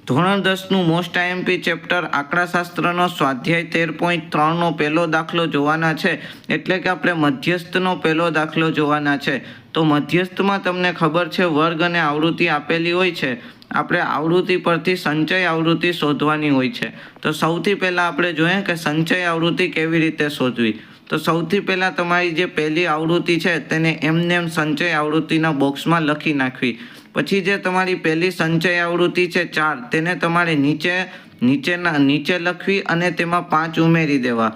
ધોરણ 10નું most IMP chapter આંકડાશાસ્ત્રનો સ્વાધ્યાય 13.3નો પહેલો દાખલો જોવાના છે, એટલે કે આપણે મધ્યસ્થનો પહેલો દાખલો જોવાના છે। તો મધ્યસ્થમાં તમને ખબર છે વર્ગ અને આવૃત્તિ આપેલી હોય છે। આપણે આવૃત્તિ પરથી સંચય આવૃત્તિ શોધવાની હોય છે। તો સૌથી પહેલાં આપણે જોઈએ કે સંચય આવૃત્તિ કેવી રીતે શોધવી। તો સૌથી પહેલાં તમારી જે પહેલી આવૃત્તિ છે તેને એમનેમ સંચય આવૃત્તિના બોક્સમાં લખી નાખવી। પછી જે તમારી પહેલી સંચય આવૃત્તિ છે 4, તેને તમારે નીચે લખવી અને તેમાં 5 ઉમેરી દેવા।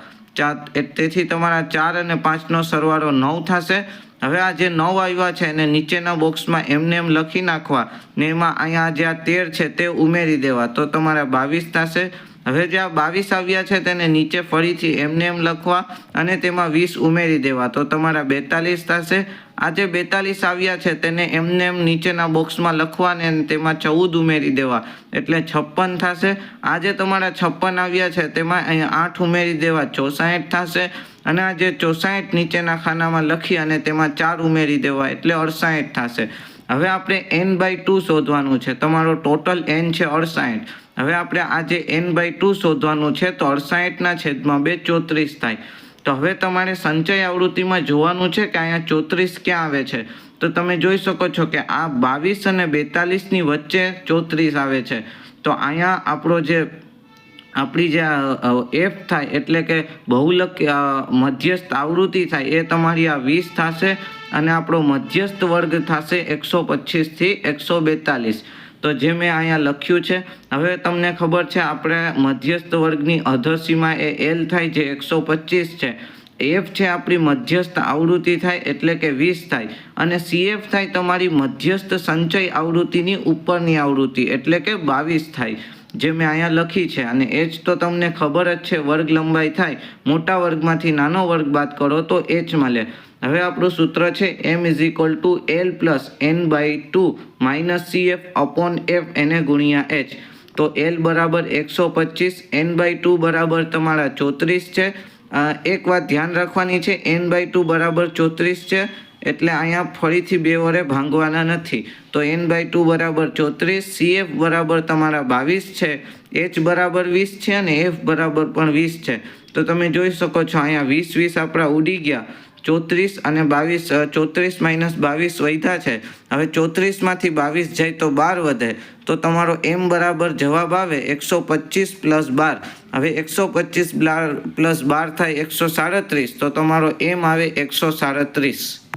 તેથી તમારા 4 અને 5નો સરવાળો 9 થશે। હવે આ જે 9 આવ્યા છે એને નીચેના બોક્સમાં એમનેમ લખી નાખવા ને એમાં અહીંયા જે આ 13 છે તે ઉમેરી દેવા, તો તમારા 22 થશે। હવે જે આ 22 આવ્યા છે તેને નીચે ફરીથી એમનેમ લખવા અને તેમાં 20 ઉમેરી દેવા, તો તમારા 42 થશે। આ જે 42 આવ્યા છે તેને એમનેમ નીચેના બોક્સમાં લખવા અને તેમાં 14 ઉમેરી દેવા, એટલે 56 થશે। આ જે તમારા 56 આવ્યા છે તેમાં અહીંયા 8 ઉમેરી દેવા, 64 થશે। અને આ જે 64 નીચેના ખાનામાં લખી અને તેમાં 4 ઉમેરી દેવા, એટલે 68 થશે। હવે આપણે n/2 શોધવાનું છે। તમારો ટોટલ n છે 68। હવે આપણે આ જે n/2 શોધવાનું છે, તો 68/2 34 થાય। તો હવે તમારે સંચય આવૃત્તિમાં જોવાનું છે કે અહીંયા 34 ક્યાં આવે છે। તો તમે જોઈ શકો છો કે આ 22 અને 42ની વચ્ચે 34 આવે છે। તો અહીંયા આપણી જે f થાય એટલે કે બહુલક મધ્યસ્થ આવૃત્તિ થાય એ તમારી આ 20 થશે અને આપણો મધ્યસ્થ વર્ગ થશે 125 થી 142। તો જે મેં અહીંયા લખ્યું છે। હવે તમને ખબર છે આપણે મધ્યસ્થ વર્ગની અધસીમા એ L થાય જે 125 છે। f છે આપણી મધ્યસ્થ આવૃત્તિ થાય એટલે કે 20 થાય અને CF થાય તમારી મધ્યસ્થ સંચય આવૃત્તિની ઉપરની આવૃત્તિ એટલે કે 22 થાય, જે મેં અહીંયા લખી છે। અને h તો તમને ખબર જ છે વર્ગ લંબાઈ થાય, મોટા વર્ગમાંથી નાનો વર્ગ બાદ કરો તો h મળે। હવે આપણું સૂત્ર છે m = L + n/2 - CF/f એને ગુણ્યા h। તો L બરાબર 125, n/2 બરાબર તમારા 34 છે। એક વાત ધ્યાન રાખવાની છે, n/2 બરાબર 34 છે એટલે અહીંયા ફરીથી 2 વડે ભાંગવાના નથી। તો n/2 બરાબર 34, CF બરાબર તમારા 22 છે, h બરાબર 20 છે અને f બરાબર પણ 20 છે। તો તમે જોઈ શકો છો અહીંયા 20 આપણા ઉડી ગયા, 34 અને 22, 34 - 22 વધ્યા છે। હવે 34માંથી 22 જાય તો 12 વધે, તો તમારો m બરાબર જવાબ આવે 125 + 12। હવે 125 + 12 થાય 137, તો તમારો m આવે 137।